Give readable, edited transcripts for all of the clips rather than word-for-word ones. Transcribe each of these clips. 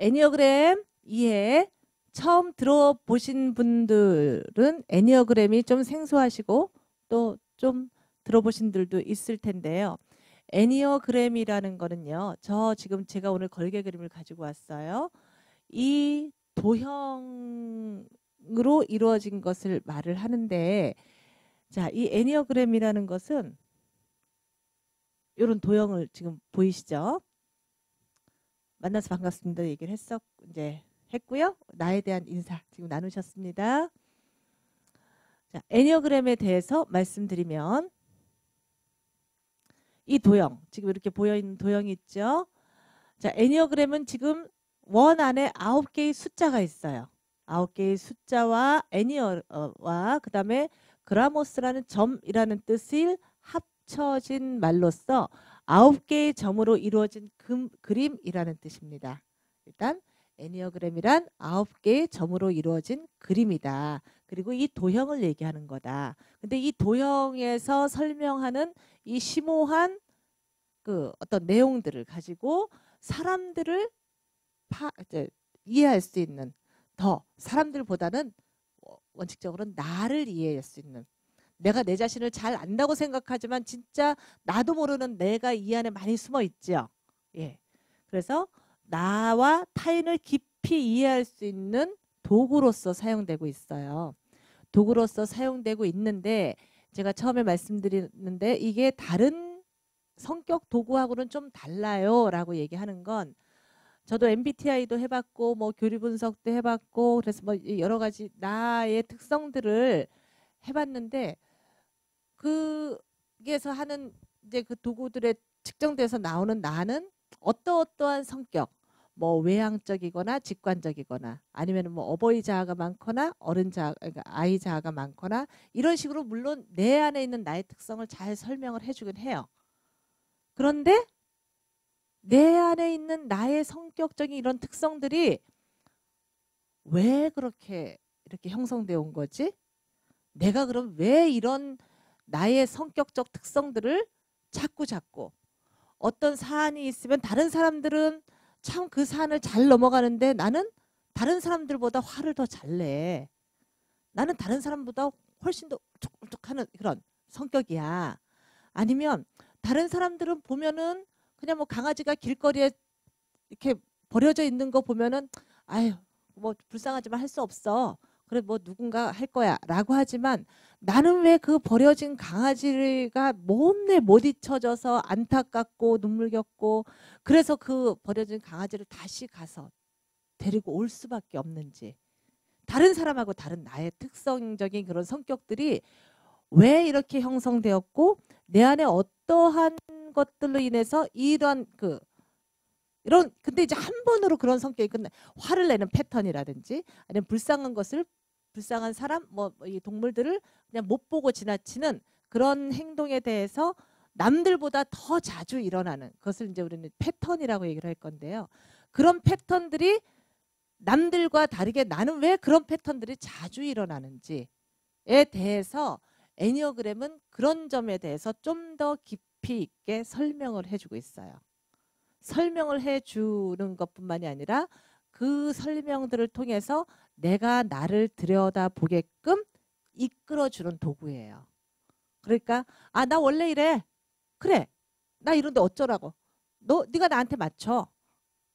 애니어그램 이해 처음 들어보신 분들은 애니어그램이 좀 생소하시고 또 좀 들어보신 분들도 있을 텐데요. 애니어그램이라는 거는요. 저 지금 제가 오늘 걸개 그림을 가지고 왔어요. 이 도형으로 이루어진 것을 말을 하는데 자, 이 애니어그램이라는 것은 이런 도형을 지금 보이시죠? 만나서 반갑습니다. 얘기를 이제 했고요. 나에 대한 인사 지금 나누셨습니다. 자, 애니어그램에 대해서 말씀드리면 이 도형, 지금 이렇게 보여있는 도형이 있죠. 자, 애니어그램은 지금 원 안에 9개의 숫자가 있어요. 9개의 숫자와 애니어와 그 다음에 그라모스라는 점이라는 뜻을 합쳐진 말로써 9개의 점으로 이루어진 그림이라는 뜻입니다. 일단 애니어그램이란 9개의 점으로 이루어진 그림이다. 그리고 이 도형을 얘기하는 거다. 근데 이 도형에서 설명하는 이 심오한 그 어떤 내용들을 가지고 사람들을 이제 이해할 수 있는 더 사람들보다는 원칙적으로 나를 이해할 수 있는 내가 내 자신을 잘 안다고 생각하지만 진짜 나도 모르는 내가 이 안에 많이 숨어 있죠. 예. 그래서 나와 타인을 깊이 이해할 수 있는 도구로서 사용되고 있어요. 도구로서 사용되고 있는데 제가 처음에 말씀드리는데 이게 다른 성격 도구하고는 좀 달라요 라고 얘기하는 건 저도 MBTI도 해봤고 뭐 교리 분석도 해봤고 그래서 뭐 여러 가지 나의 특성들을 해봤는데 그게서 하는 이제 그 도구들에 측정돼서 나오는 나는 어떠한 성격 뭐 외향적이거나 직관적이거나 아니면 뭐 어버이 자아가 많거나 어른 자아 그러니까 아이 자아가 많거나 이런 식으로 물론 내 안에 있는 나의 특성을 잘 설명을 해주긴 해요. 그런데 내 안에 있는 나의 성격적인 이런 특성들이 왜 그렇게 이렇게 형성되어 온 거지? 내가 그럼 왜 이런 나의 성격적 특성들을 자꾸 어떤 사안이 있으면 다른 사람들은 참 그 사안을 잘 넘어가는데 나는 다른 사람들보다 화를 더 잘 내. 나는 다른 사람보다 훨씬 더 툭툭하는 그런 성격이야. 아니면 다른 사람들은 보면은 그냥 뭐 강아지가 길거리에 이렇게 버려져 있는 거 보면은 아유 뭐 불쌍하지만 할 수 없어. 그래 뭐 누군가 할 거야 라고 하지만 나는 왜 그 버려진 강아지가 못내 못 잊혀져서 안타깝고 눈물겹고 그래서 그 버려진 강아지를 다시 가서 데리고 올 수밖에 없는지 다른 사람하고 다른 나의 특성적인 그런 성격들이 왜 이렇게 형성되었고 내 안에 어떠한 것들로 인해서 이런 근데 이제 한 번으로 그런 성격이 끝나 화를 내는 패턴이라든지 아니면 불쌍한 사람 뭐 이 동물들을 그냥 못 보고 지나치는 그런 행동에 대해서 남들보다 더 자주 일어나는 그것을 이제 우리는 패턴이라고 얘기를 할 건데요. 그런 패턴들이 남들과 다르게 나는 왜 그런 패턴들이 자주 일어나는지에 대해서 애니어그램은 그런 점에 대해서 좀 더 깊이 있게 설명을 해주고 있어요. 설명을 해주는 것뿐만이 아니라 그 설명들을 통해서 내가 나를 들여다보게끔 이끌어주는 도구예요. 그러니까 아, 나 원래 이래. 그래. 나 이런데 어쩌라고. 네가 나한테 맞춰.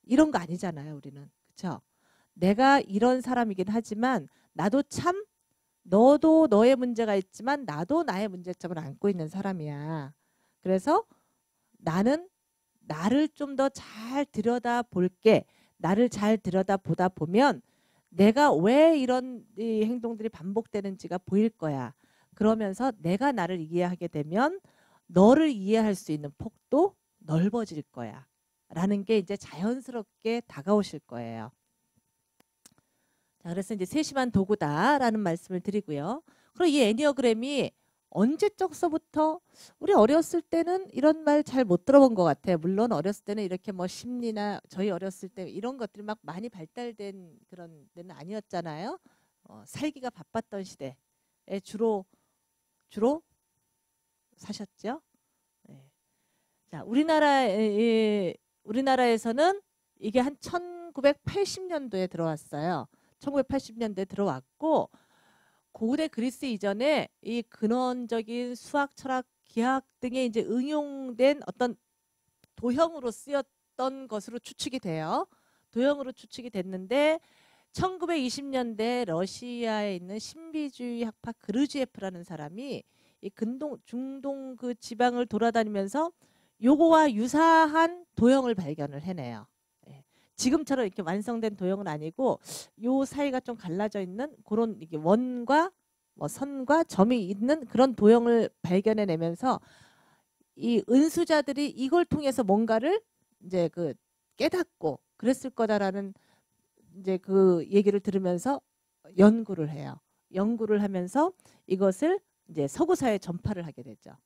이런 거 아니잖아요, 우리는. 그렇죠? 내가 이런 사람이긴 하지만 나도 참 너도 너의 문제가 있지만 나도 나의 문제점을 안고 있는 사람이야. 그래서 나는 나를 좀 더 잘 들여다볼게. 나를 잘 들여다보다 보면 내가 왜 이런 이 행동들이 반복되는지가 보일 거야. 그러면서 내가 나를 이해하게 되면 너를 이해할 수 있는 폭도 넓어질 거야. 라는 게 이제 자연스럽게 다가오실 거예요. 자, 그래서 이제 세심한 도구다라는 말씀을 드리고요. 그리고 이 애니어그램이 언제적서부터 우리 어렸을 때는 이런 말 잘 못 들어본 것 같아요. 물론 어렸을 때는 이렇게 뭐 심리나 저희 어렸을 때 이런 것들이 막 많이 발달된 그런 데는 아니었잖아요. 살기가 바빴던 시대에 주로 사셨죠. 네. 자, 우리나라에서는 이게 한 1980년도에 들어왔어요. 1980년대에 들어왔고 고대 그리스 이전에 이 근원적인 수학, 철학, 기하학 등에 이제 응용된 어떤 도형으로 쓰였던 것으로 추측이 돼요. 도형으로 추측이 됐는데 1920년대 러시아에 있는 신비주의 학파 그르지에프라는 사람이 이 중동 그 지방을 돌아다니면서 요거와 유사한 도형을 발견을 해내요. 예. 지금처럼 이렇게 완성된 도형은 아니고 요 사이가 좀 갈라져 있는 그런 이게 원과 뭐 선과 점이 있는 그런 도형을 발견해내면서 이 은수자들이 이걸 통해서 뭔가를 이제 그 깨닫고 그랬을 거다라는 이제 그 얘기를 들으면서 연구를 해요. 연구를 하면서 이것을 이제 서구사회에 전파를 하게 되죠.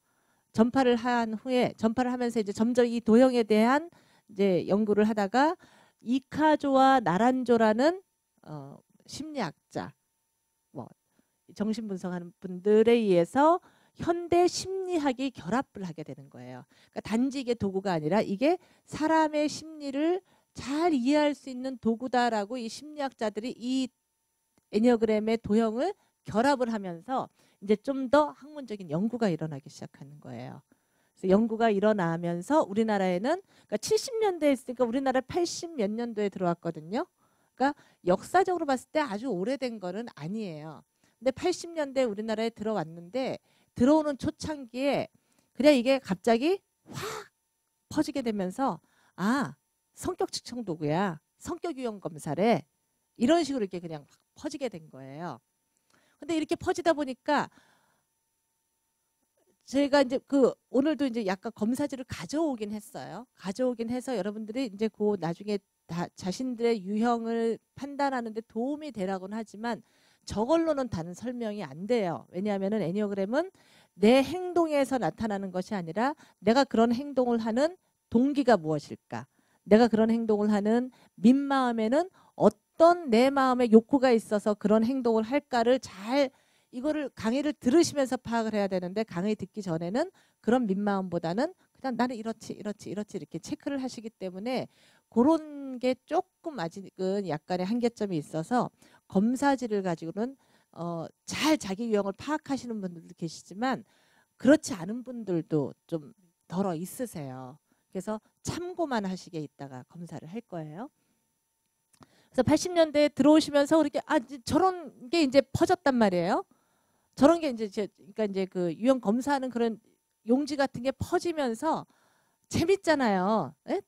전파를 한 후에 전파를 하면서 이제 점점 이 도형에 대한 이제 연구를 하다가 이카조와 나란조라는 심리학자, 뭐 정신 분석하는 분들에 의해서 현대 심리학이 결합을 하게 되는 거예요. 그러니까 단지 이게 도구가 아니라 이게 사람의 심리를 잘 이해할 수 있는 도구다라고 이 심리학자들이 이 애니어그램의 도형을 결합을 하면서 이제 좀 더 학문적인 연구가 일어나기 시작하는 거예요. 그래서 연구가 일어나면서 우리나라에는 그러니까 70년대에 있으니까 우리나라 80 몇 년도에 들어왔거든요. 그러니까 역사적으로 봤을 때 아주 오래된 거는 아니에요. 근데 80년대 우리나라에 들어왔는데 들어오는 초창기에 그냥 이게 갑자기 확 퍼지게 되면서 아 성격 측정 도구야. 성격 유형 검사래. 이런 식으로 이렇게 그냥 퍼지게 된 거예요. 근데 이렇게 퍼지다 보니까 제가 이제 그 오늘도 이제 약간 검사지를 가져오긴 했어요. 가져오긴 해서 여러분들이 이제 그 나중에 다 자신들의 유형을 판단하는 데 도움이 되라고는 하지만 저걸로는 다른 설명이 안 돼요. 왜냐하면은 애니어그램은 내 행동에서 나타나는 것이 아니라 내가 그런 행동을 하는 동기가 무엇일까? 내가 그런 행동을 하는 민마음에는 어떤 내 마음에 욕구가 있어서 그런 행동을 할까를 잘 이거를 강의를 들으시면서 파악을 해야 되는데 강의 듣기 전에는 그런 민마음보다는 그냥 나는 이렇지 이렇게 체크를 하시기 때문에 그런 게 조금 아직은 약간의 한계점이 있어서 검사지를 가지고는 잘 자기 유형을 파악하시는 분들도 계시지만 그렇지 않은 분들도 좀 덜어 있으세요. 그래서 참고만 하시게 이따가 검사를 할 거예요. 그래서 80년대에 들어오시면서 이렇게 저런 게 이제 퍼졌단 말이에요. 저런 게 이제 그러니까 이제 그 유형 검사하는 그런 용지 같은 게 퍼지면서 재밌잖아요. 에?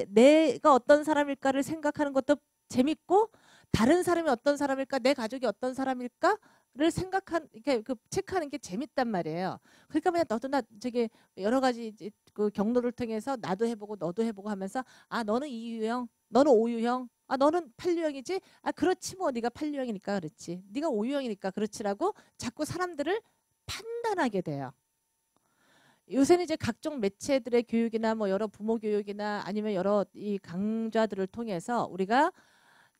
내가 어떤 사람일까를 생각하는 것도 재밌고 다른 사람이 어떤 사람일까, 내 가족이 어떤 사람일까를 이렇게 그 체크하는 게 재밌단 말이에요. 그러니까 그냥 너도 나 저기 여러 가지 그 경로를 통해서 나도 해보고 너도 해보고 하면서 너는 이유형, 너는 오유형, 너는 8유형이지? 그렇지 뭐 네가 8유형이니까 그렇지. 네가 5유형이니까 그렇지라고 자꾸 사람들을 판단하게 돼요. 요새는 이제 각종 매체들의 교육이나 뭐 여러 부모 교육이나 아니면 여러 이 강좌들을 통해서 우리가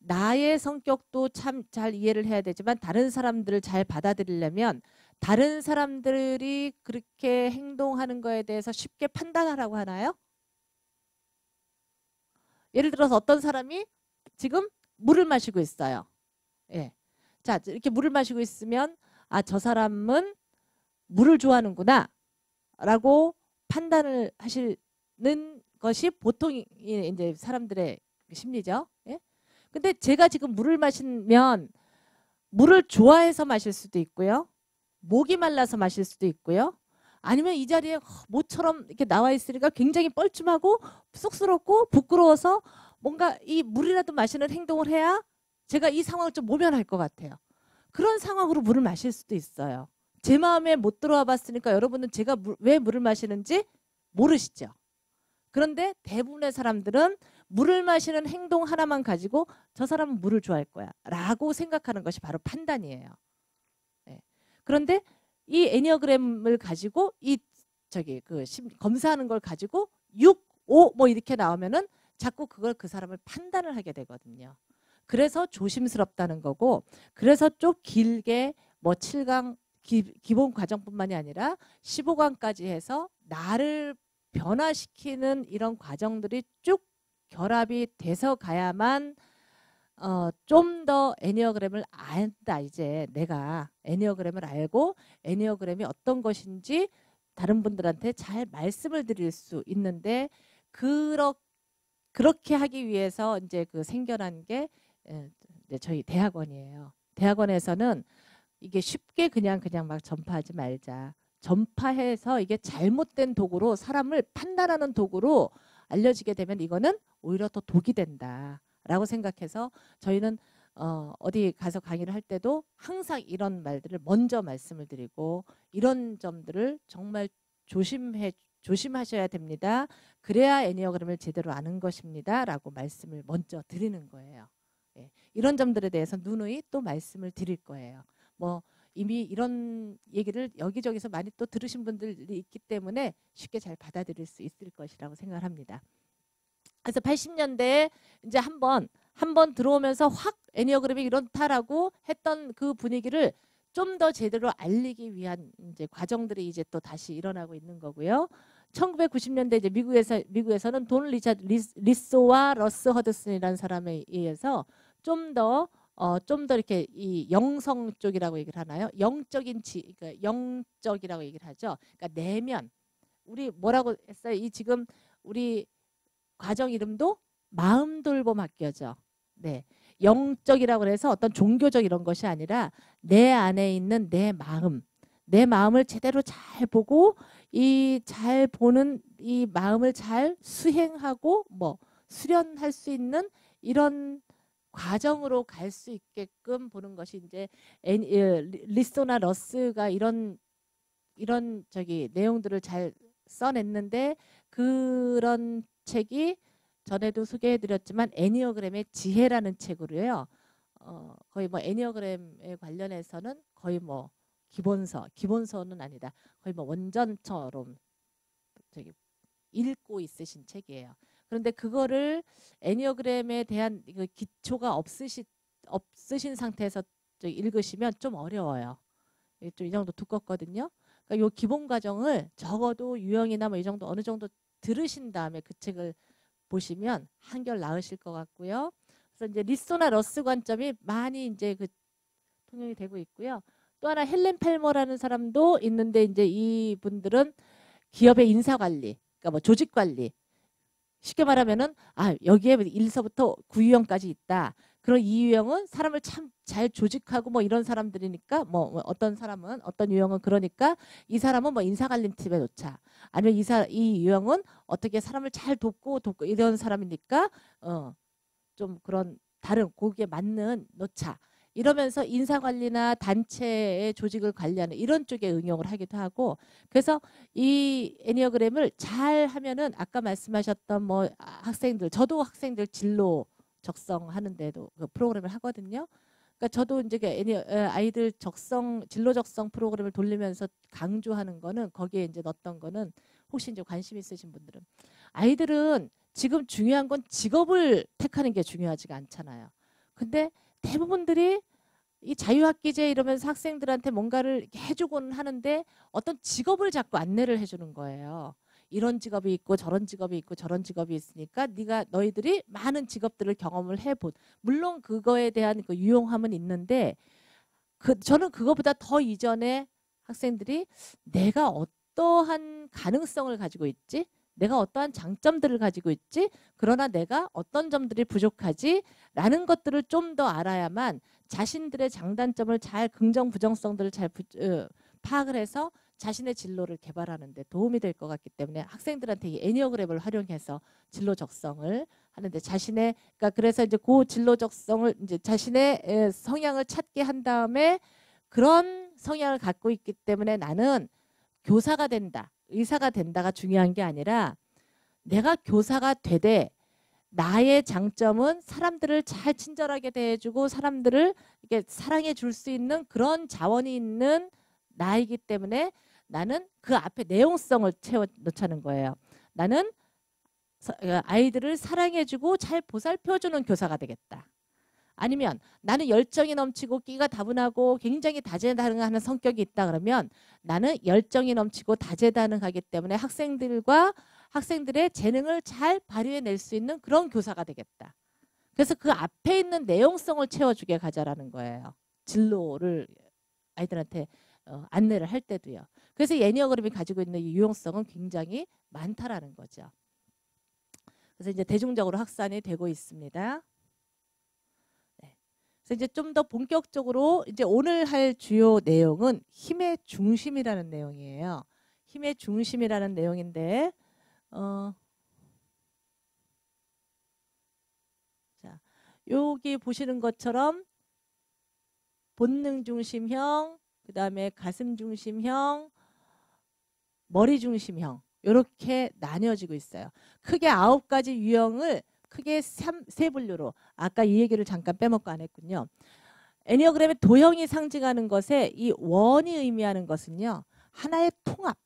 나의 성격도 참 잘 이해를 해야 되지만 다른 사람들을 잘 받아들이려면 다른 사람들이 그렇게 행동하는 거에 대해서 쉽게 판단하라고 하나요? 예를 들어서 어떤 사람이 지금 물을 마시고 있어요. 예. 자, 이렇게 물을 마시고 있으면 저 사람은 물을 좋아하는구나 라고 판단을 하시는 것이 보통 이제 사람들의 심리죠. 예? 근데 제가 지금 물을 마시면 물을 좋아해서 마실 수도 있고요. 목이 말라서 마실 수도 있고요. 아니면 이 자리에 모처럼 이렇게 나와 있으니까 굉장히 뻘쭘하고 쑥스럽고 부끄러워서 뭔가 이 물이라도 마시는 행동을 해야 제가 이 상황을 좀 모면할 것 같아요. 그런 상황으로 물을 마실 수도 있어요. 제 마음에 못 들어와 봤으니까 여러분은 제가 왜 물을 마시는지 모르시죠. 그런데 대부분의 사람들은 물을 마시는 행동 하나만 가지고 저 사람은 물을 좋아할 거야 라고 생각하는 것이 바로 판단이에요. 네. 그런데 이 애니어그램을 가지고 검사하는 걸 가지고 6, 5 뭐 이렇게 나오면은 자꾸 그걸 그 사람을 판단을 하게 되거든요. 그래서 조심스럽다는 거고 그래서 좀 길게 뭐 7강 기본 과정뿐만이 아니라 15강까지 해서 나를 변화시키는 이런 과정들이 쭉 결합이 돼서 가야만 좀 더 애니어그램을 안다. 이제 내가 애니어그램을 알고 애니어그램이 어떤 것인지 다른 분들한테 잘 말씀을 드릴 수 있는데 그렇게 하기 위해서 이제 그 생겨난 게 이제 저희 대학원이에요. 대학원에서는 이게 쉽게 그냥 막 전파하지 말자. 전파해서 이게 잘못된 도구로 사람을 판단하는 도구로 알려지게 되면 이거는 오히려 더 독이 된다라고 생각해서 저희는 어디 가서 강의를 할 때도 항상 이런 말들을 먼저 말씀을 드리고 이런 점들을 정말 조심하셔야 됩니다. 그래야 애니어그램을 제대로 아는 것입니다. 라고 말씀을 먼저 드리는 거예요. 예, 이런 점들에 대해서 누누이 또 말씀을 드릴 거예요. 뭐 이미 이런 얘기를 여기저기서 많이 또 들으신 분들이 있기 때문에 쉽게 잘 받아들일 수 있을 것이라고 생각을 합니다. 그래서 80년대에 이제 한번 들어오면서 확 애니어그램이 이렇다라고 했던 그 분위기를 좀 더 제대로 알리기 위한 이제 과정들이 이제 또 다시 일어나고 있는 거고요. 1990년대 이제 미국에서는 돈 리차드 리소와 러스 허드슨이라는 사람에 의해서 좀 더 이렇게 이 영성 쪽이라고 얘기를 하나요? 그러니까 영적이라고 얘기를 하죠. 그러니까 내면 우리 뭐라고 했어요? 이 지금 우리 과정 이름도 마음 돌봄 학교죠. 네. 영적이라고 해서 어떤 종교적 이런 것이 아니라 내 안에 있는 내 마음을 제대로 잘 보고 이 잘 보는 이 마음을 잘 수행하고 뭐 수련할 수 있는 이런 과정으로 갈 수 있게끔 보는 것이 이제 리소나 러스가 이런 저기 내용들을 잘 써냈는데 그런 책이 전에도 소개해드렸지만 애니어그램의 지혜라는 책으로요. 거의 뭐 애니어그램에 관련해서는 거의 뭐 기본서는 아니다. 거의 뭐 원전처럼 저기 읽고 있으신 책이에요. 그런데 그거를 애니어그램에 대한 그 기초가 없으신 상태에서 읽으시면 좀 어려워요. 좀 이 정도 두껍거든요. 그러니까 요 기본 과정을 적어도 유형이나 뭐 이 정도 어느 정도 들으신 다음에 그 책을 보시면 한결 나으실 것 같고요. 그래서 이제 리소나 러스 관점이 많이 이제 그 통용이 되고 있고요. 또 하나 헬렌 펠머라는 사람도 있는데 이제 이분들은 기업의 인사 관리, 그러니까 뭐 조직 관리. 쉽게 말하면은 여기에 1서부터 9유형까지 있다. 그런 이 유형은 사람을 참 잘 조직하고 뭐 이런 사람들이니까 뭐 어떤 사람은 어떤 유형은 그러니까 이 사람은 뭐 인사관리 팀에 놓자. 아니면 이 유형은 어떻게 사람을 잘 돕고 이런 사람이니까 좀 그런 다른 거기에 맞는 놓자. 이러면서 인사관리나 단체의 조직을 관리하는 이런 쪽에 응용을 하기도 하고 그래서 이 애니어그램을 잘 하면은 아까 말씀하셨던 뭐 학생들 저도 학생들 진로 적성하는데도 그 프로그램을 하거든요. 그러니까 저도 이제 아이들 진로 적성 프로그램을 돌리면서 강조하는 거는 거기에 이제 넣었던 거는 혹시 이제 관심 있으신 분들은 아이들은 지금 중요한 건 직업을 택하는 게 중요하지가 않잖아요. 근데 대부분들이 이 자유학기제 이러면서 학생들한테 뭔가를 이렇게 해주고는 하는데 어떤 직업을 자꾸 안내를 해주는 거예요. 이런 직업이 있고 저런 직업이 있고 저런 직업이 있으니까 너희들이 많은 직업들을 경험을 해본 물론 그거에 대한 그 유용함은 있는데 저는 그거보다 더 이전에 학생들이 내가 어떠한 가능성을 가지고 있지? 내가 어떠한 장점들을 가지고 있지? 그러나 내가 어떤 점들이 부족하지? 라는 것들을 좀 더 알아야만 자신들의 장단점을 잘 긍정 부정성들을 잘 파악을 해서 자신의 진로를 개발하는 데 도움이 될 것 같기 때문에 학생들한테 이 애니어그램을 활용해서 진로 적성을 하는데 그러니까 그래서 이제 그 진로 적성을 이제 자신의 성향을 찾게 한 다음에 그런 성향을 갖고 있기 때문에 나는 교사가 된다, 의사가 된다가 중요한 게 아니라 내가 교사가 되되 나의 장점은 사람들을 잘 친절하게 대해주고 사람들을 이렇게 사랑해 줄 수 있는 그런 자원이 있는 나이기 때문에 나는 그 앞에 내용성을 채워 넣자는 거예요. 나는 아이들을 사랑해주고 잘 보살펴주는 교사가 되겠다. 아니면 나는 열정이 넘치고 끼가 다분하고 굉장히 다재다능하는 성격이 있다 그러면 나는 열정이 넘치고 다재다능하기 때문에 학생들과 학생들의 재능을 잘 발휘해낼 수 있는 그런 교사가 되겠다. 그래서 그 앞에 있는 내용성을 채워주게 가자라는 거예요. 진로를 아이들한테 안내를 할 때도요. 그래서 애니어그램이 가지고 있는 이 유용성은 굉장히 많다라는 거죠. 그래서 이제 대중적으로 확산이 되고 있습니다. 네. 그래서 이제 좀 더 본격적으로 이제 오늘 할 주요 내용은 힘의 중심이라는 내용이에요. 힘의 중심이라는 내용인데 자, 여기 보시는 것처럼 본능 중심형, 그 다음에 가슴 중심형, 머리 중심형 이렇게 나뉘어지고 있어요. 크게 9가지 유형을 크게 세 분류로 아까 이 얘기를 잠깐 빼먹고 안 했군요. 애니어그램의 도형이 상징하는 것에 이 원이 의미하는 것은요. 하나의 통합,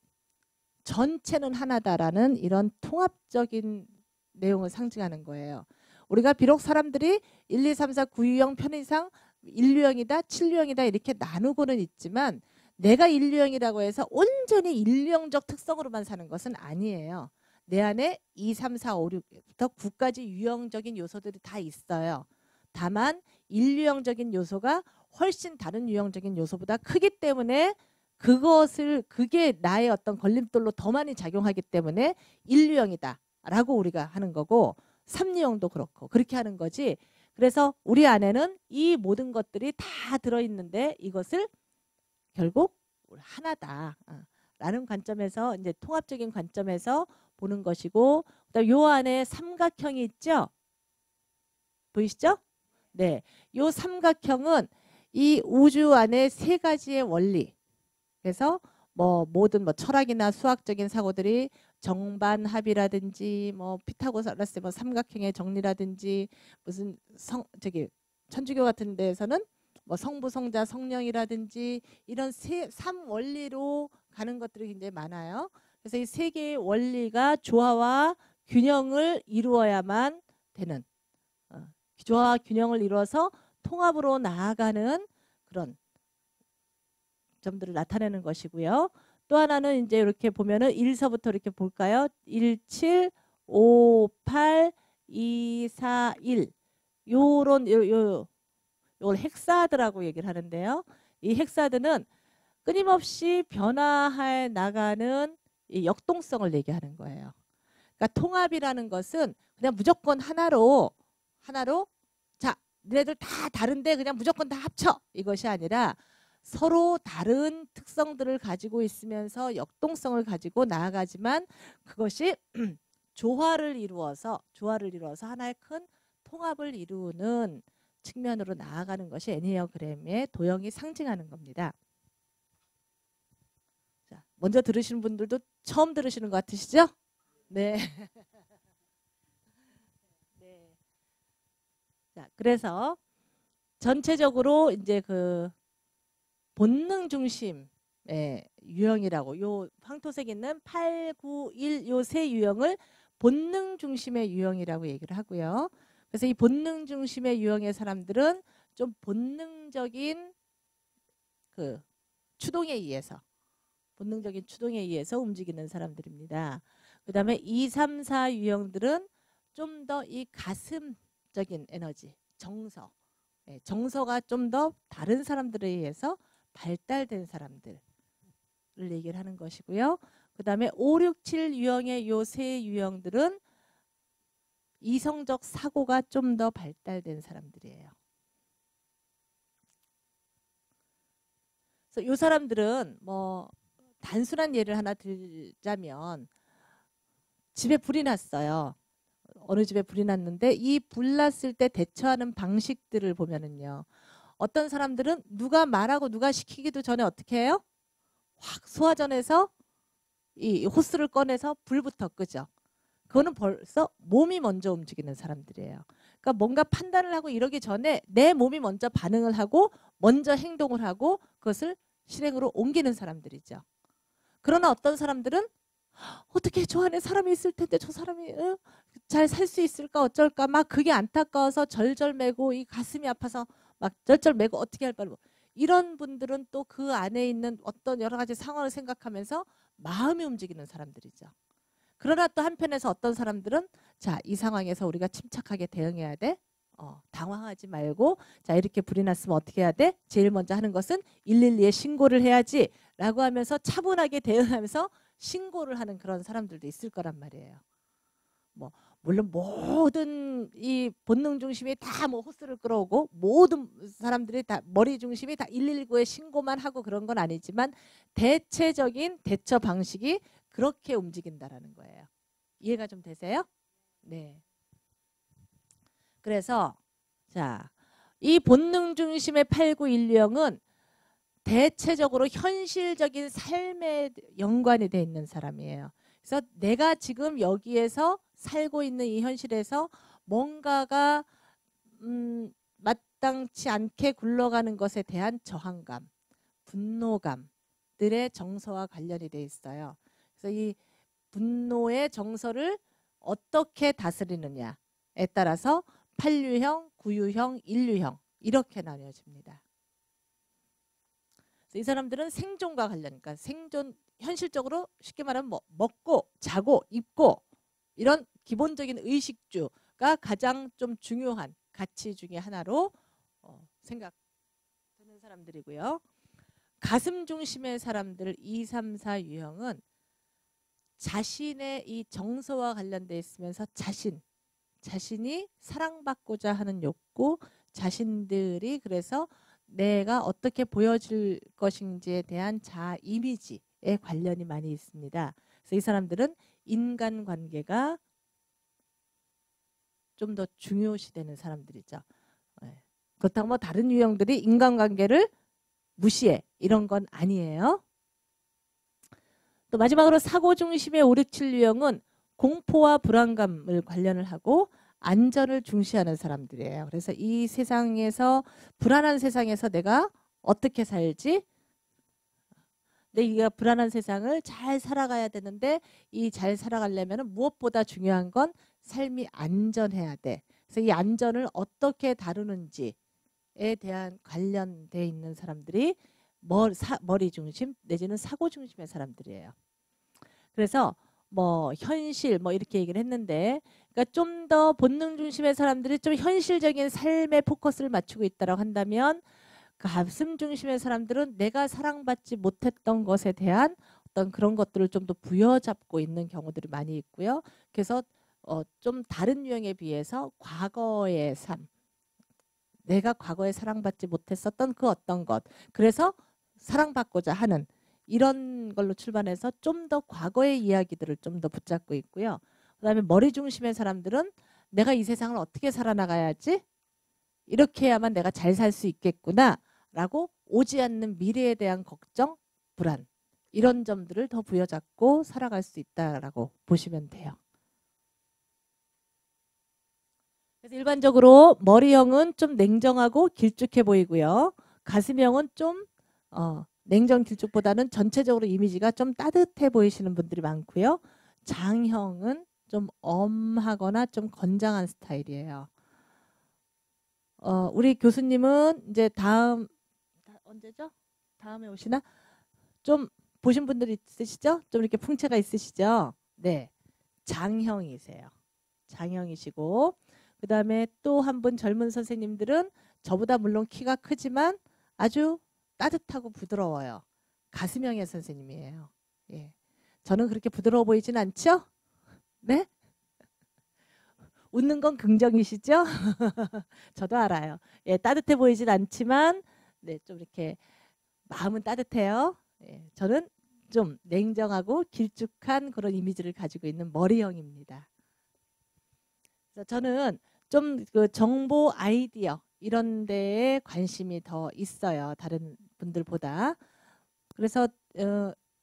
전체는 하나다라는 이런 통합적인 내용을 상징하는 거예요. 우리가 비록 사람들이 1, 2, 3, 4, 9유형 편의상 1유형이다, 7유형이다 이렇게 나누고는 있지만 내가 1유형이라고 해서 온전히 1유형적 특성으로만 사는 것은 아니에요. 내 안에 2, 3, 4, 5, 6부터 9까지 유형적인 요소들이 다 있어요. 다만 1유형적인 요소가 훨씬 다른 유형적인 요소보다 크기 때문에 그게 나의 어떤 걸림돌로 더 많이 작용하기 때문에 1유형이다 라고 우리가 하는 거고 3유형도 그렇고 그렇게 하는 거지. 그래서 우리 안에는 이 모든 것들이 다 들어있는데 이것을 결국 하나다 라는 관점에서 이제 통합적인 관점에서 보는 것이고, 그다음 요 안에 삼각형이 있죠. 보이시죠? 네, 요 삼각형은 이 우주 안에 3가지의 원리. 그래서 모든 철학이나 수학적인 사고들이 정반합이라든지 피타고라스의 삼각형의 정리라든지 무슨 천주교 같은 데에서는 성부, 성자, 성령이라든지 이런 3원리로 가는 것들이 굉장히 많아요. 그래서 이 3개의 원리가 조화와 균형을 이루어야만 되는 조화와 균형을 이루어서 통합으로 나아가는 그런 점들을 나타내는 것이고요. 또 하나는 이제 이렇게 보면은 1서부터 이렇게 볼까요? 1, 7, 5, 8, 2, 4, 1 요런 요걸 헥사드라고 얘기를 하는데요. 이 헥사드는 끊임없이 변화해 나가는 이 역동성을 얘기하는 거예요. 그러니까 통합이라는 것은 그냥 무조건 하나로 자, 너네들 다 다른데 그냥 무조건 다 합쳐 이것이 아니라 서로 다른 특성들을 가지고 있으면서 역동성을 가지고 나아가지만 그것이 조화를 이루어서 하나의 큰 통합을 이루는 측면으로 나아가는 것이 애니어그램의 도형이 상징하는 겁니다. 자, 먼저 들으시는 분들도 처음 들으시는 것 같으시죠? 네. 네. 자, 그래서 전체적으로 이제 그 본능 중심의 유형이라고 요 황토색 있는 8, 9, 1 요 세 유형을 본능 중심의 유형이라고 얘기를 하고요. 그래서 이 본능 중심의 유형의 사람들은 좀 본능적인 그 본능적인 추동에 의해서 움직이는 사람들입니다. 그 다음에 2, 3, 4 유형들은 좀 더 이 가슴적인 에너지, 정서가 좀 더 다른 사람들에 의해서 발달된 사람들을 얘기를 하는 것이고요. 그 다음에 5, 6, 7 유형의 요 세 유형들은 이성적 사고가 좀 더 발달된 사람들이에요. 그래서 요 사람들은 단순한 예를 하나 들자면 집에 불이 났어요. 어느 집에 불이 났는데 이 불 났을 때 대처하는 방식들을 보면은요. 어떤 사람들은 누가 말하고 누가 시키기도 전에 어떻게 해요? 확 소화전에서 이 호스를 꺼내서 불부터 끄죠. 그거는 벌써 몸이 먼저 움직이는 사람들이에요. 그러니까 뭔가 판단을 하고 이러기 전에 내 몸이 먼저 반응을 하고 먼저 행동을 하고 그것을 실행으로 옮기는 사람들이죠. 그러나 어떤 사람들은 어떻게 저 안에 사람이 있을 텐데 저 사람이 잘 살 수 있을까 어쩔까 막 그게 안타까워서 절절매고 이 가슴이 아파서 막 절절매고 어떻게 할 바를 이런 분들은 또 그 안에 있는 어떤 여러 가지 상황을 생각하면서 마음이 움직이는 사람들이죠. 그러나 또 한편에서 어떤 사람들은 자, 이 상황에서 우리가 침착하게 대응해야 돼. 당황하지 말고 자, 이렇게 불이 났으면 어떻게 해야 돼? 제일 먼저 하는 것은 112에 신고를 해야지 라고 하면서 차분하게 대응하면서 신고를 하는 그런 사람들도 있을 거란 말이에요. 뭐 물론 모든 이 본능 중심이 다 뭐 호스를 끌어오고 모든 사람들이 다 머리 중심이 다 119에 신고만 하고 그런 건 아니지만 대체적인 대처 방식이 그렇게 움직인다라는 거예요. 이해가 좀 되세요? 네. 그래서 자, 이 본능 중심의 8910은 대체적으로 현실적인 삶에 연관이 돼 있는 사람이에요. 그래서 내가 지금 여기에서 살고 있는 이 현실에서 뭔가가 마땅치 않게 굴러가는 것에 대한 저항감, 분노감들의 정서와 관련이 돼 있어요. 그래서 이 분노의 정서를 어떻게 다스리느냐에 따라서 8유형, 9유형, 1유형 이렇게 나뉘어집니다. 이 사람들은 생존과 관련, 그러니까 생존 현실적으로 쉽게 말하면 뭐 먹고 자고 입고 이런 기본적인 의식주가 가장 좀 중요한 가치 중에 하나로 생각되는 사람들이고요. 가슴 중심의 사람들 2, 3, 4 유형은 자신의 이 정서와 관련돼 있으면서 자신이 사랑받고자 하는 욕구, 자신들이 그래서 내가 어떻게 보여질 것인지에 대한 자아 이미지에 관련이 많이 있습니다. 그래서 이 사람들은 인간관계가 좀 더 중요시되는 사람들이죠. 그렇다고 뭐 다른 유형들이 인간관계를 무시해 이런 건 아니에요. 또 마지막으로 사고 중심의 5, 6, 7 유형은 공포와 불안감을 관련을 하고 안전을 중시하는 사람들이에요. 그래서 이 세상에서 불안한 세상에서 내가 어떻게 살지? 내가 불안한 세상을 잘 살아가야 되는데 이 잘 살아가려면 무엇보다 중요한 건 삶이 안전해야 돼. 그래서 이 안전을 어떻게 다루는지에 대한 관련돼 있는 사람들이 머리 중심 내지는 사고 중심의 사람들이에요. 그래서 뭐 현실 뭐 이렇게 얘기를 했는데 그러니까 좀 더 본능 중심의 사람들이 좀 현실적인 삶에 포커스를 맞추고 있다고 한다면 가슴 중심의 사람들은 내가 사랑받지 못했던 것에 대한 어떤 그런 것들을 좀 더 부여잡고 있는 경우들이 많이 있고요. 그래서 좀 다른 유형에 비해서 과거의 삶, 내가 과거에 사랑받지 못했었던 그 어떤 것, 그래서 사랑받고자 하는 이런 걸로 출발해서 좀 더 과거의 이야기들을 좀 더 붙잡고 있고요. 그다음에 머리 중심의 사람들은 내가 이 세상을 어떻게 살아나가야지? 이렇게 해야만 내가 잘 살 수 있겠구나 라고 오지 않는 미래에 대한 걱정, 불안 이런 점들을 더 부여잡고 살아갈 수 있다라고 보시면 돼요. 그래서 일반적으로 머리형은 좀 냉정하고 길쭉해 보이고요. 가슴형은 좀 냉정 길쭉보다는 전체적으로 이미지가 좀 따뜻해 보이시는 분들이 많고요. 장형은 좀 엄하거나 좀 건장한 스타일이에요. 우리 교수님은 이제 언제죠? 다음에 오시나? 좀 보신 분들 있으시죠? 좀 이렇게 풍채가 있으시죠? 네, 장형이세요. 장형이시고 그 다음에 또 한 분 젊은 선생님들은 저보다 물론 키가 크지만 아주 따뜻하고 부드러워요. 가슴형의 선생님이에요. 예. 저는 그렇게 부드러워 보이진 않죠? 네? 웃는 건 긍정이시죠? 저도 알아요. 예, 따뜻해 보이진 않지만 네, 좀 이렇게 마음은 따뜻해요. 예, 저는 좀 냉정하고 길쭉한 그런 이미지를 가지고 있는 머리형입니다. 그래서 저는 좀 그 정보 아이디어 이런 데에 관심이 더 있어요. 다른 분들보다. 그래서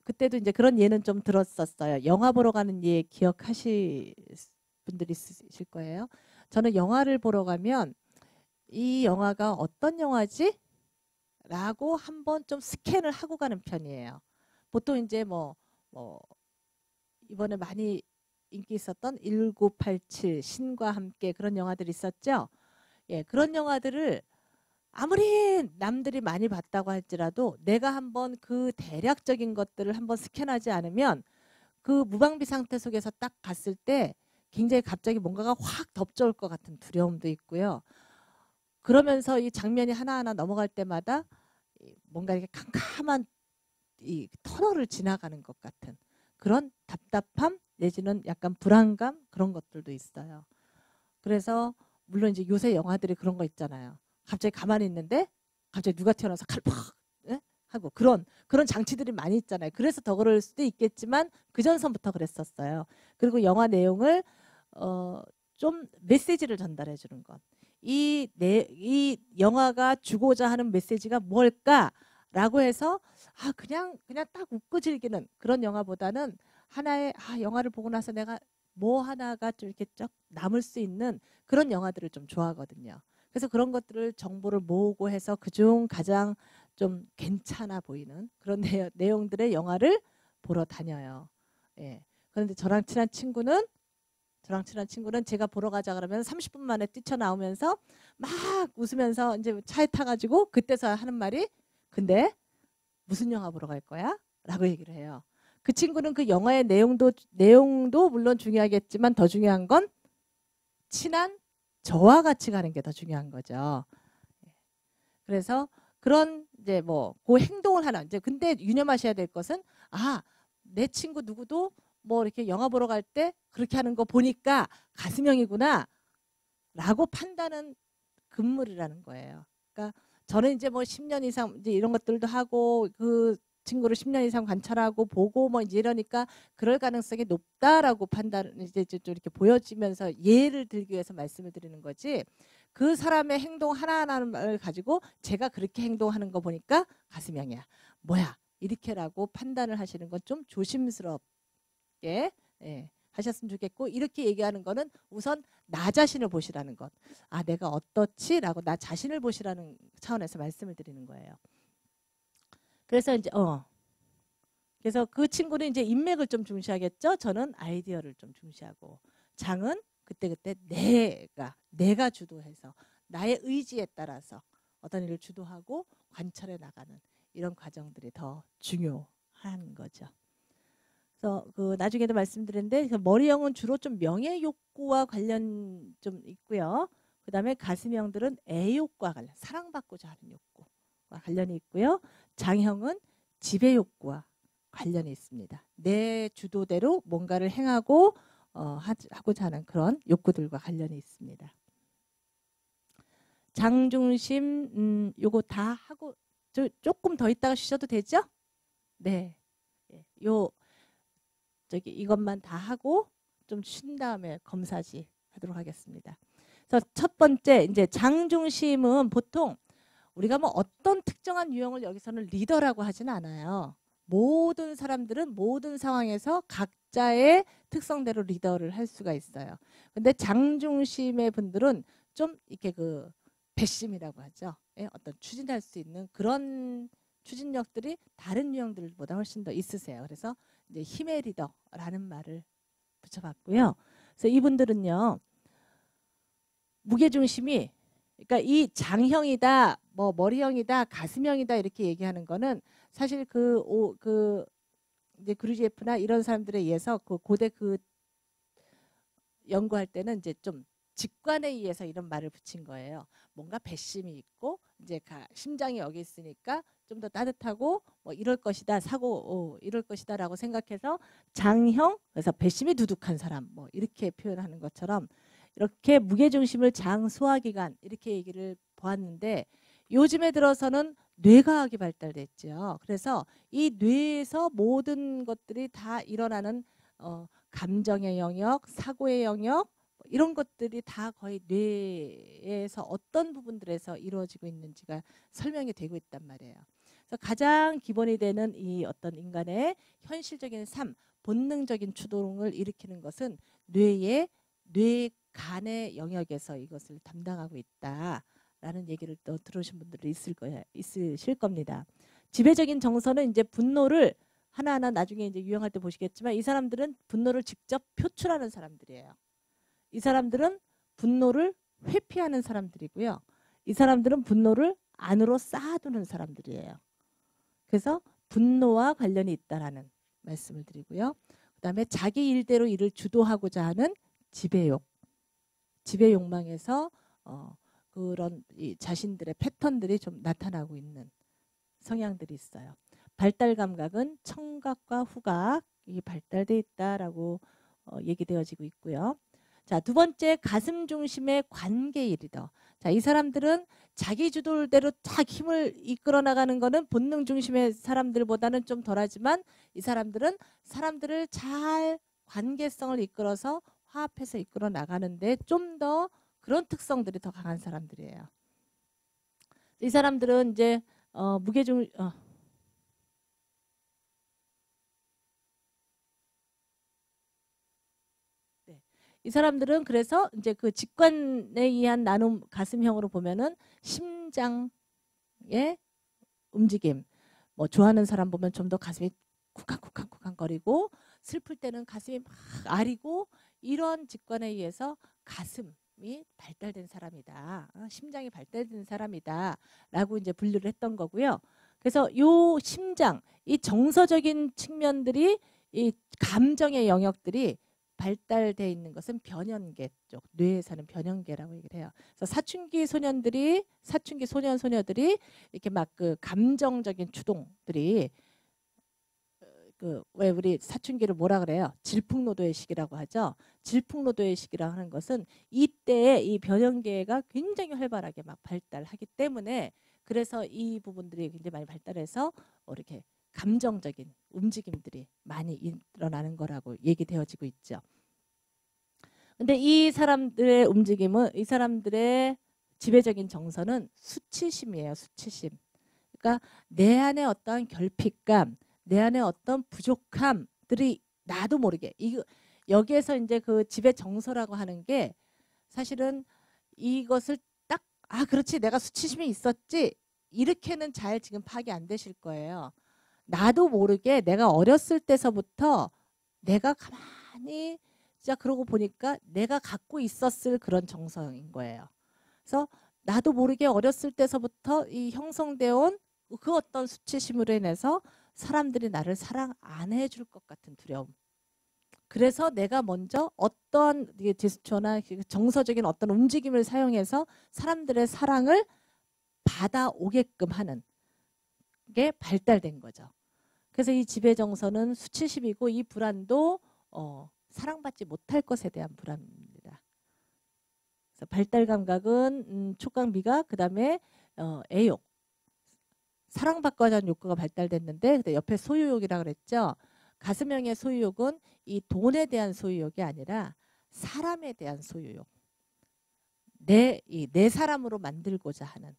그때도 이제 그런 예는 좀 들었었어요. 영화 보러 가는 예 기억하실 분들이 있으실 거예요. 저는 영화를 보러 가면 이 영화가 어떤 영화지? 라고 한번 좀 스캔을 하고 가는 편이에요. 보통 이제 뭐 이번에 많이 인기 있었던 1987 신과 함께 그런 영화들이 있었죠. 예, 그런 영화들을 아무리 남들이 많이 봤다고 할지라도 내가 한번 그 대략적인 것들을 한번 스캔하지 않으면 그 무방비 상태 속에서 딱 갔을 때 굉장히 갑자기 뭔가가 확 덮쳐올 것 같은 두려움도 있고요. 그러면서 이 장면이 하나하나 넘어갈 때마다 뭔가 이렇게 캄캄한 이 터널을 지나가는 것 같은 그런 답답함 내지는 약간 불안감 그런 것들도 있어요. 그래서 물론 이제 요새 영화들이 그런 거 있잖아요. 갑자기 가만히 있는데 갑자기 누가 튀어나와서 칼 팍 하고 그런 장치들이 많이 있잖아요. 그래서 더 그럴 수도 있겠지만 그 전선부터 그랬었어요. 그리고 영화 내용을 좀 메시지를 전달해 주는 것. 이 영화가 주고자 하는 메시지가 뭘까라고 해서 그냥 딱 웃고 즐기는 그런 영화보다는 하나의 영화를 보고 나서 내가 뭐 하나가 좀 이렇게 쫙 남을 수 있는 그런 영화들을 좀 좋아하거든요. 그래서 그런 것들을 정보를 모으고 해서 그중 가장 좀 괜찮아 보이는 그런 내용들의 영화를 보러 다녀요. 예. 그런데 저랑 친한 친구는 제가 보러 가자 그러면 30분 만에 뛰쳐나오면서 막 웃으면서 이제 차에 타가지고 그때서 하는 말이 근데 무슨 영화 보러 갈 거야? 라고 얘기를 해요. 그 친구는 그 영화의 내용도 물론 중요하겠지만 더 중요한 건 친한 저와 같이 가는 게 더 중요한 거죠. 그래서 그런 이제 뭐 그 행동을 하나 이제 근데 유념하셔야 될 것은 내 친구 누구도 뭐 이렇게 영화 보러 갈 때 그렇게 하는 거 보니까 가슴형이구나 라고 판단은 금물이라는 거예요. 그러니까 저는 이제 뭐 10년 이상 이제 이런 것들도 하고 그 친구를 10년 이상 관찰하고 보고 뭐 이제 이러니까 그럴 가능성이 높다라고 판단을 이제 좀 이렇게 보여지면서 예를 들기 위해서 말씀을 드리는 거지. 그 사람의 행동 하나하나를 가지고 제가 그렇게 행동하는 거 보니까 가슴형이야. 뭐야 이렇게라고 판단을 하시는 건 좀 조심스럽게 하셨으면 좋겠고 이렇게 얘기하는 거는 우선 나 자신을 보시라는 것. 내가 어떻지라고 나 자신을 보시라는 차원에서 말씀을 드리는 거예요. 그래서 이제 그래서 그 친구는 이제 인맥을 좀 중시하겠죠. 저는 아이디어를 좀 중시하고 장은 그때그때 내가 주도해서 나의 의지에 따라서 어떤 일을 주도하고 관찰해 나가는 이런 과정들이 더 중요한 거죠. 그래서 그 나중에도 말씀드렸는데 머리형은 주로 좀 명예 욕구와 관련 좀 있고요. 그다음에 가슴형들은 애욕과 관련, 사랑받고자 하는 욕구와 관련이 있고요. 장형은 지배 욕구와 관련이 있습니다. 내 주도대로 뭔가를 행하고 하고자 하는 그런 욕구들과 관련이 있습니다. 장중심 요거 다 하고 조금 더 있다가 쉬셔도 되죠? 네. 이것만 다 하고 좀 쉰 다음에 검사지 하도록 하겠습니다. 그래서 첫 번째 이제 장중심은 보통 우리가 뭐 어떤 특정한 유형을 여기서는 리더라고 하지는 않아요. 모든 사람들은 모든 상황에서 각자의 특성대로 리더를 할 수가 있어요. 근데 장중심의 분들은 좀 이렇게 그 배심이라고 하죠. 어떤 추진할 수 있는 그런 추진력들이 다른 유형들보다 훨씬 더 있으세요. 그래서 이제 힘의 리더라는 말을 붙여봤고요. 그래서 이분들은요. 무게중심이 그러니까 이 장형이다, 뭐 머리형이다, 가슴형이다 이렇게 얘기하는 거는 사실 이제 그루지예프나 이런 사람들에 의해서 그 고대 그 연구할 때는 이제 좀 직관에 의해서 이런 말을 붙인 거예요. 뭔가 배심이 있고 이제 심장이 여기 있으니까 좀 더 따뜻하고 뭐 이럴 것이다 이럴 것이다라고 생각해서 장형 그래서 배심이 두둑한 사람 뭐 이렇게 표현하는 것처럼 이렇게 무게중심을 장소화기관 이렇게 얘기를 보았는데 요즘에 들어서는 뇌과학이 발달됐죠. 그래서 이 뇌에서 모든 것들이 다 일어나는 감정의 영역, 사고의 영역 이런 것들이 다 거의 뇌에서 어떤 부분들에서 이루어지고 있는지가 설명이 되고 있단 말이에요. 그래서 가장 기본이 되는 이 어떤 인간의 현실적인 삶, 본능적인 추동을 일으키는 것은 뇌간의 영역에서 이것을 담당하고 있다라는 얘기를 또 들으신 분들이 있으실 겁니다. 지배적인 정서는 이제 분노를 하나하나 나중에 이제 유형할 때 보시겠지만 이 사람들은 분노를 직접 표출하는 사람들이에요. 이 사람들은 분노를 회피하는 사람들이고요. 이 사람들은 분노를 안으로 쌓아두는 사람들이에요. 그래서 분노와 관련이 있다라는 말씀을 드리고요. 그다음에 자기 일대로 일을 주도하고자 하는 지배욕, 지배 욕망에서 그런 이 자신들의 패턴들이 좀 나타나고 있는 성향들이 있어요. 발달 감각은 청각과 후각이 발달돼 있다라고 얘기되어지고 있고요. 자, 두 번째, 가슴 중심의 관계 리더. 자, 이 사람들은 자기 주도대로 딱 힘을 이끌어 나가는 거는 본능 중심의 사람들보다는 좀 덜하지만 이 사람들은 사람들을 잘 관계성을 이끌어서 화합해서 이끌어 나가는데 좀 더 그런 특성들이 더 강한 사람들이에요. 이 사람들은 이제 무게중 이 사람들은 그래서 이제 그 직관에 의한 나눔 가슴형으로 보면은 심장의 움직임, 뭐 좋아하는 사람 보면 좀 더 가슴이 쿵쾅쿵쾅쿵쾅거리고 슬플 때는 가슴이 막 아리고 이런 직관에 의해서 가슴이 발달된 사람이다, 심장이 발달된 사람이다 라고 이제 분류를 했던 거고요. 그래서 요 심장, 이 정서적인 측면들이 이 감정의 영역들이 발달되어 있는 것은 변연계 쪽, 뇌에 사는 변연계라고 얘기를 해요. 그래서 사춘기 소년들이, 사춘기 소년 소녀들이 이렇게 막 그 감정적인 추동들이 그 왜 우리 사춘기를 뭐라 그래요? 질풍노도의 시기라고 하죠. 질풍노도의 시기라고 하는 것은 이때에 이 변연계가 굉장히 활발하게 막 발달하기 때문에 그래서 이 부분들이 굉장히 많이 발달해서 이렇게 감정적인 움직임들이 많이 일어나는 거라고 얘기되어지고 있죠. 근데 이 사람들의 움직임은, 이 사람들의 지배적인 정서는 수치심이에요. 수치심. 그러니까 내 안에 어떤 결핍감, 내 안에 어떤 부족함들이 나도 모르게, 여기에서 이제 그 지배 정서라고 하는 게 사실은 이것을 딱 그렇지, 내가 수치심이 있었지, 이렇게는 잘 지금 파악이 안 되실 거예요. 나도 모르게 내가 어렸을 때서부터 내가 가만히 진짜 그러고 보니까 내가 갖고 있었을 그런 정서인 거예요. 그래서 나도 모르게 어렸을 때서부터 이 형성되어 온 그 어떤 수치심으로 인해서 사람들이 나를 사랑 안 해줄 것 같은 두려움. 그래서 내가 먼저 어떠한 제스처나 정서적인 어떤 움직임을 사용해서 사람들의 사랑을 받아오게끔 하는 게 발달된 거죠. 그래서 이 지배 정서는 수치심이고 이 불안도 사랑받지 못할 것에 대한 불안입니다. 그래서 발달 감각은 촉각 미각, 그다음에 애욕, 사랑받고자 하는 욕구가 발달됐는데 옆에 소유욕이라고 그랬죠. 가슴형의 소유욕은 이 돈에 대한 소유욕이 아니라 사람에 대한 소유욕, 내 사람으로 만들고자 하는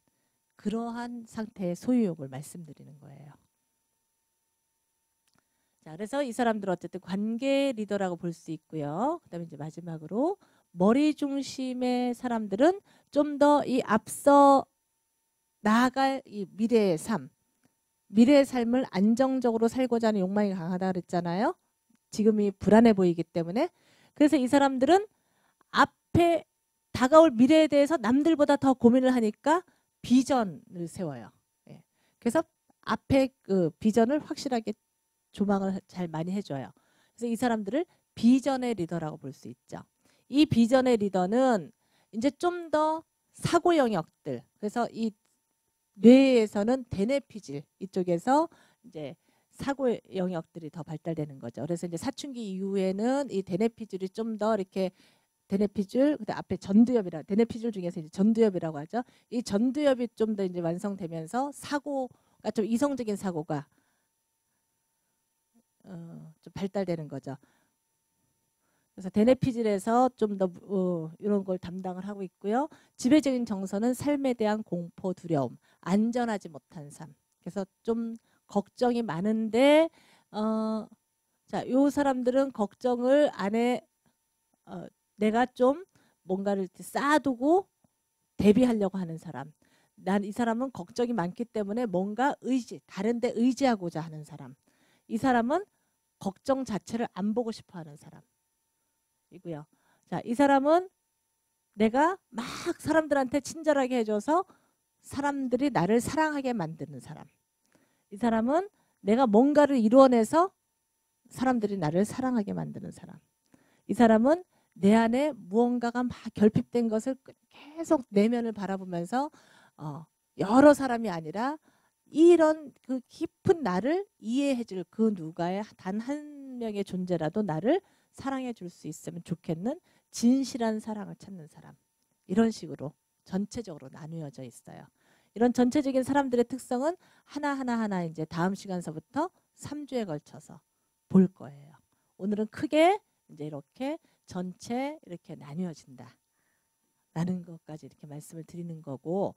그러한 상태의 소유욕을 말씀드리는 거예요. 자, 그래서 이 사람들은 어쨌든 관계 리더라고 볼 수 있고요. 그다음에 이제 마지막으로 머리 중심의 사람들은 좀 더 이 앞서 나아갈 이 미래의 삶, 미래의 삶을 안정적으로 살고자 하는 욕망이 강하다 그랬잖아요. 지금이 불안해 보이기 때문에. 그래서 이 사람들은 앞에 다가올 미래에 대해서 남들보다 더 고민을 하니까 비전을 세워요. 예. 그래서 앞에 그 비전을 확실하게 조망을 잘 많이 해줘요. 그래서 이 사람들을 비전의 리더라고 볼 수 있죠. 이 비전의 리더는 이제 좀 더 사고 영역들, 그래서 이 뇌에서는 대뇌피질 이쪽에서 이제 사고 영역들이 더 발달되는 거죠. 그래서 이제 사춘기 이후에는 이 대뇌피질이 좀 더 이렇게 대뇌피질, 그다음 앞에 전두엽이라, 대뇌피질 중에서 이제 전두엽이라고 하죠. 이 전두엽이 좀 더 이제 완성되면서 사고가 좀 이성적인 사고가 좀 발달되는 거죠. 그래서 대뇌피질에서 좀 더 이런 걸 담당을 하고 있고요. 지배적인 정서는 삶에 대한 공포, 두려움, 안전하지 못한 삶. 그래서 좀 걱정이 많은데 자, 요 사람들은 걱정을 안에 내가 좀 뭔가를 쌓아두고 대비하려고 하는 사람. 난 이 사람은 걱정이 많기 때문에 뭔가 다른 데 의지하고자 하는 사람. 이 사람은 걱정 자체를 안 보고 싶어 하는 사람. 이고요. 자, 이 사람은 내가 막 사람들한테 친절하게 해줘서 사람들이 나를 사랑하게 만드는 사람. 이 사람은 내가 뭔가를 이루어내서 사람들이 나를 사랑하게 만드는 사람. 이 사람은 내 안에 무언가가 막 결핍된 것을 계속 내면을 바라보면서 여러 사람이 아니라 이런 그 깊은 나를 이해해 줄 그 누가의 단 한 명의 존재라도 나를 사랑해 줄 수 있으면 좋겠는 진실한 사랑을 찾는 사람. 이런 식으로 전체적으로 나누어져 있어요. 이런 전체적인 사람들의 특성은 하나하나 이제 다음 시간서부터 3주에 걸쳐서 볼 거예요. 오늘은 크게 이제 이렇게 전체 이렇게 나뉘어진다. 라는 것까지 이렇게 말씀을 드리는 거고